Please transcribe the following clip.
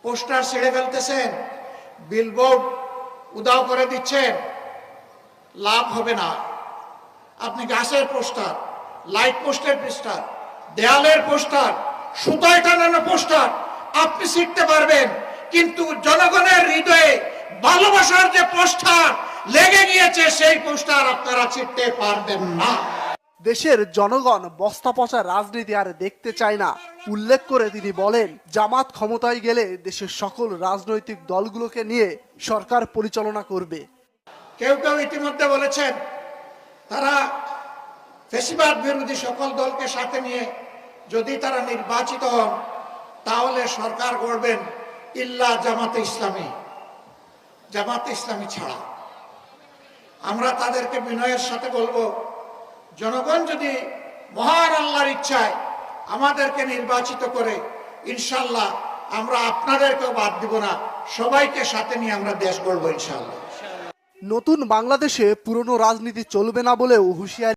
Poster ছিঁড়ে ফেলতেছেন, billboard উধাও করে দিচ্ছেন, লাভ হবে না। আপনি গাছের পোস্টার, লাইট পোস্টের পোস্টার, দেয়ালের পোস্টার, সুতায় টানানো পোস্টার আপনি শিখতে পারবেন, কিন্তু জনগণের হৃদয়ে ভালোবাসার যে পোস্টার লেগে গিয়েছে সেই পোস্টার আপনারা চিনতে পারবেন না। দেশের জনগণ বস্তা পচা রাজনীতি আর দেখতে চায় না উল্লেখ করে তিনি বলেন, জামাত ক্ষমতায় গেলে দেশের সকল রাজনৈতিক দলগুলোকে নিয়ে সরকার পরিচালনা করবে। কেউ কেউ ইতিমধ্যে বলেছেন তারা ফ্যাসিবাদ বিরোধী সকল দলকে সাথে নিয়ে যদি তারা নির্বাচিত হন তাহলে সরকার গড়বেন ইল্লা জামাতে ইসলামী, জামাতে ইসলামী ছাড়া। আমরা তাদেরকে বিনয়ের সাথে বলবো, জনগণ যদি মহান আল্লাহর ইচ্ছায় আমাদেরকে নির্বাচিত করে, ইনশাল্লাহ আমরা আপনাদেরকেও বাদ দিব না, সবাইকে সাথে নিয়ে আমরা দেশ গড়বো ইনশাল্লাহ। নতুন বাংলাদেশে পুরনো রাজনীতি চলবে না বলেও হুঁশিয়ারি